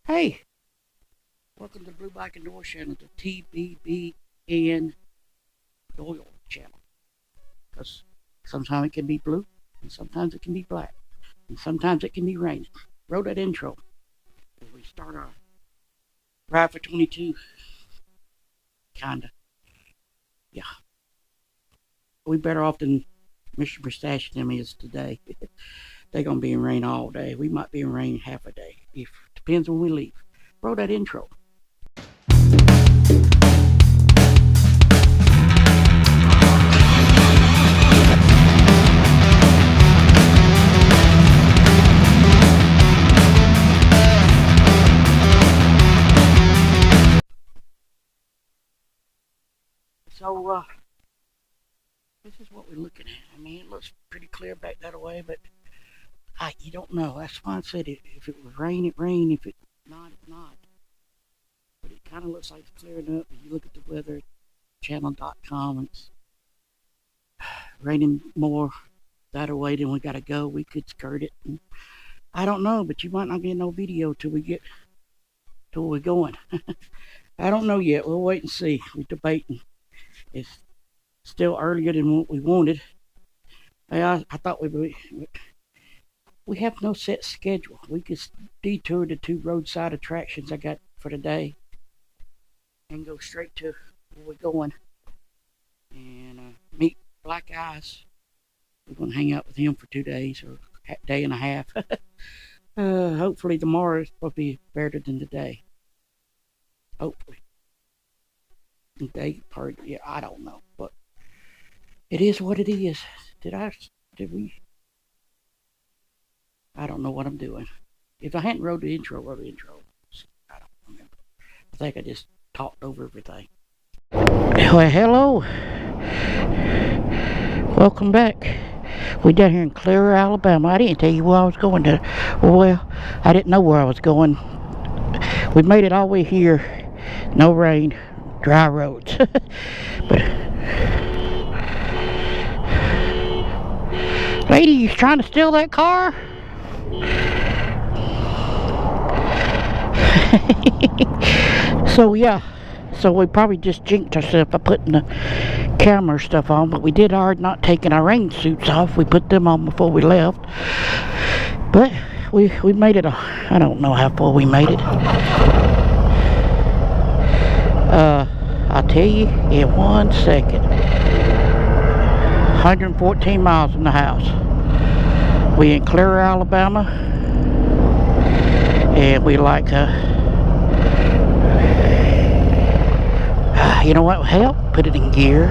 Hey, welcome to Blue Bike and Door channel, the TBBN Doyle channel. Because sometimes it can be blue, and sometimes it can be black, and sometimes it can be raining. Roll that intro as we start our ride for 22. Kinda. Yeah. We better off than Mr. Mustache and them is today. They're going to be in rain all day. We might be in rain half a day. Depends when we leave. Roll that intro. So, this is what we're looking at. I mean, it looks pretty clear back that way, but you don't know. That's why I said it. If it was rain, it rained. If it's not, it's not. But it kind of looks like it's clearing up. If you look at the weather channel.com, it's raining more that way than we got to go. We could skirt it. And I don't know, but you might not get no video till we're going. I don't know yet. We'll wait and see. We're debating. It's still earlier than what we wanted. I thought we have no set schedule. We could detour the 2 roadside attractions I got for today and go straight to where we're going and meet Black Eyes. We're going to hang out with him for 2 days or a day and a half. Hopefully tomorrow is supposed to be better than today. Hopefully. Yeah, I don't know, but it is what it is. I don't know what I'm doing. If I hadn't wrote the intro. I don't remember. I think I just talked over everything. Well, hello. Welcome back. We down here in Calera, Alabama. I didn't tell you where I was going to. Well, I didn't know where I was going. We made it all the way here. No rain. Dry roads. But lady, you trying to steal that car? So we probably just jinxed ourselves by putting the camera stuff on, but we did our not taking our rain suits off. We put them on before we left, but we made it. I don't know how far we made it. I'll tell you in 1 second. 114 miles from the house. We in Calera, Alabama, and we like you know what will help? Put it in gear.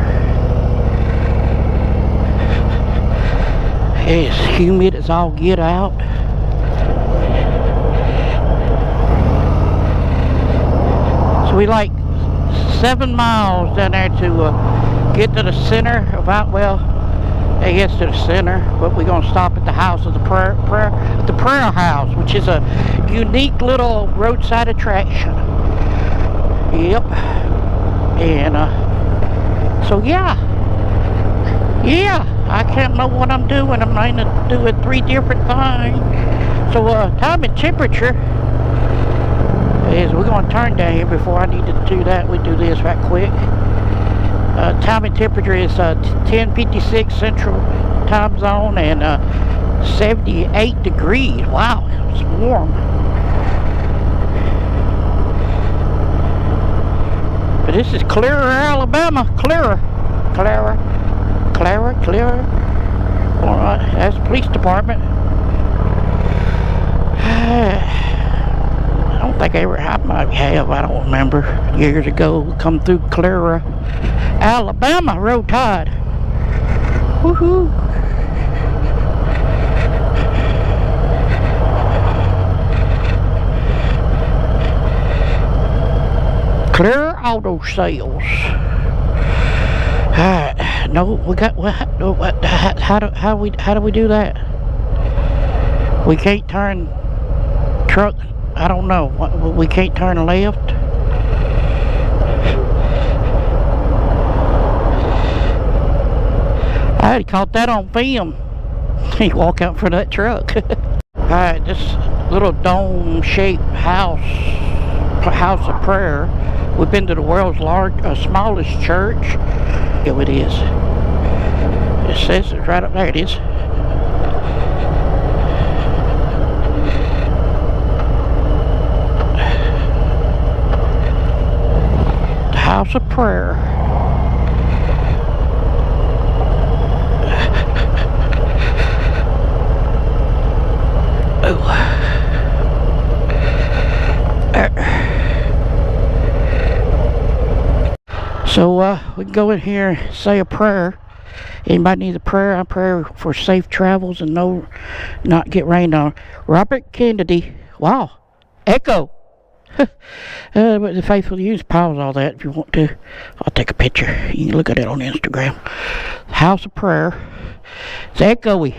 It's humid as all get out. So we like 7 miles down there to get to the center of I guess to the center, but we're gonna stop at the house of the prayer house, which is a unique little roadside attraction. Yep. And so yeah, I can't know what I'm doing. I'm trying to do 3 different things. So time and temperature is, we're going to turn down here before I need to do that. We do this right quick. Time and temperature is 10:56 Central Time Zone and 78 degrees. Wow, it's warm. But this is Calera, Alabama. Calera. All right, that's the police department. I don't think I might have, I don't remember, years ago, come through Calera, Alabama, Road Tide. Woohoo! Calera Auto Sales. No, we got what? How do we do that? We can't turn truck. I don't know. We can't turn left. I had caught that on film. He walk out for that truck. Alright, little dome-shaped house of prayer. We've been to the world's smallest church. Yeah, it is. It says it's right up there. It is. The house of prayer. So we can go in here and say a prayer. Anybody needs a prayer? I pray for safe travels and not get rained on. Robert Kennedy. Wow. Echo. But the faithful, use pause all that if you want to. I'll take a picture. You can look at it on Instagram. House of Prayer. It's echoey.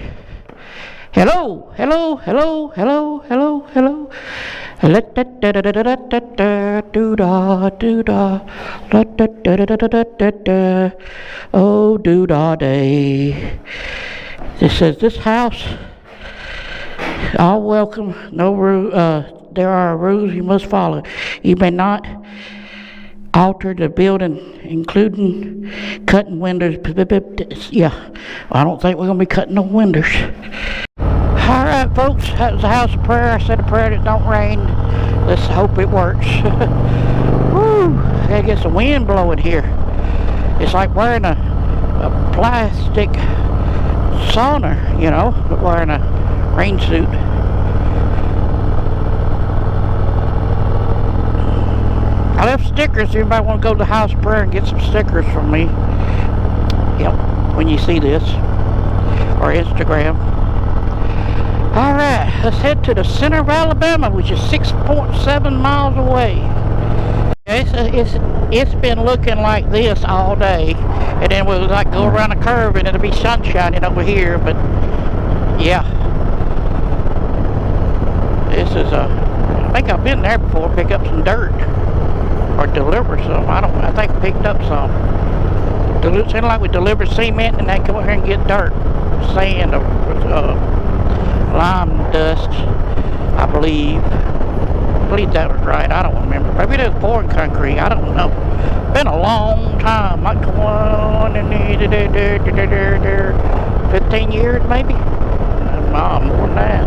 Hello, hello, hello, hello, hello, hello. Let that da da da da da da do da do da. Let that da da da da da da. Oh, do da day. This says this house. All welcome. No rule. There are rules you must follow. You may not alter the building, including cutting windows. Yeah, I don't think we're gonna be cutting no windows. Alright folks, that was the house of prayer. I said a prayer that don't rain. Let's hope it works. Woo! Gotta get some wind blowing here. It's like wearing a plastic sauna, you know, but wearing a rain suit. I left stickers. If anybody want to go to the house of prayer and get some stickers from me, yep, when you see this, or Instagram. Alright, let's head to the center of Alabama, which is 6.7 miles away. It's been looking like this all day, and then we'll like go around a curve and it'll be sun shining over here, but yeah. This is I think I've been there before, pick up some dirt. Or deliver some. I think I picked up some. It seemed like we delivered cement and they come over here and get dirt. Sand or lime dust, I believe. I believe that was right. I don't remember. Maybe they was pouring concrete. I don't know. Been a long time. Like 15 years maybe? More than that.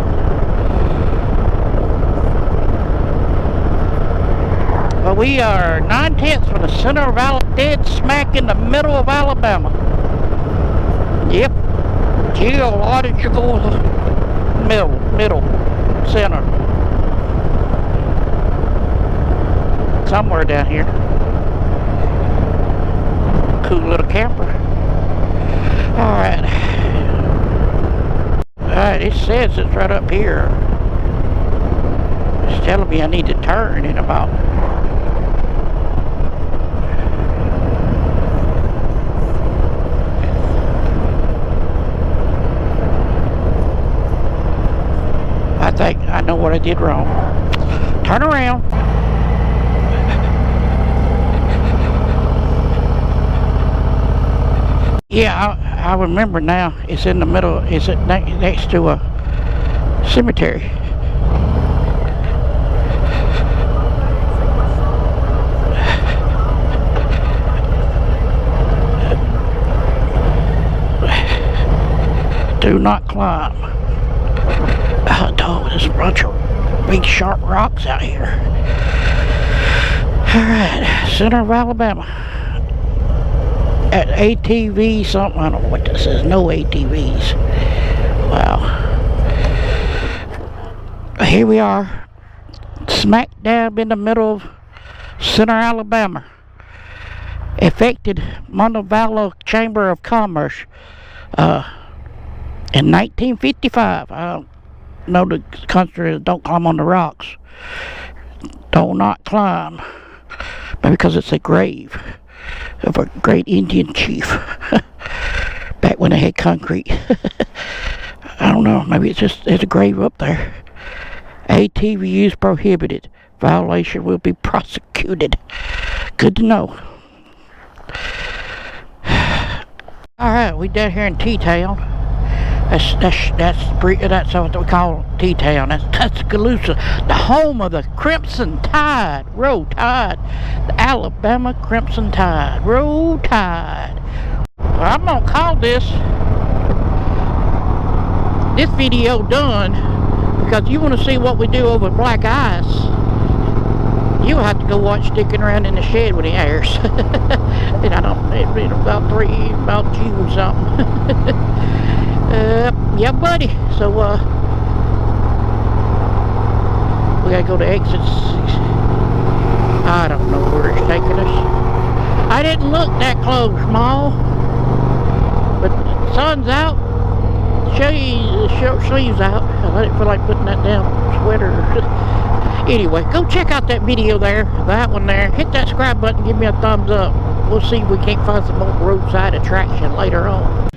But we are 9/10 from the center of Alabama, dead smack in the middle of Alabama. Yep. Geological middle, center. Somewhere down here. Cool little camper. Alright. Alright, it says it's right up here. It's telling me I need to turn in about I think I know what I did wrong. Turn around. Yeah, I remember now. It's in the middle. It's next to a cemetery. Do not climb. Oh, there's a bunch of big sharp rocks out here. Alright, center of Alabama. At ATV something, I don't know what this is. No ATVs. Wow. Here we are. Smack dab in the middle of center Alabama. Erected Montevallo Chamber of Commerce. In 1955. I don't know the country. Don't climb on the rocks. Do not climb. Maybe because it's a grave of a great Indian chief. Back when they had concrete. I don't know. Maybe it's just there's a grave up there. ATV use prohibited. Violation will be prosecuted. Good to know. Alright, we down here in T-Town. That's what we call T-Town. That's Tuscaloosa, the home of the Crimson Tide. Roll Tide. The Alabama Crimson Tide. Roll Tide. Well, I'm gonna call this video done, because you want to see what we do over black ice, you'll have to go watch Sticking Around in the Shed when it airs. And I don't, about June something. Yeah, buddy. So we gotta go to exit 6. I don't know where it's taking us. I didn't look that close, Ma, but the sun's out. Short sleeves out. I didn't feel like putting that down sweater. Anyway, go check out that video there, that one there. Hit that subscribe button, give me a thumbs up. We'll see if we can't find some more roadside attraction later on.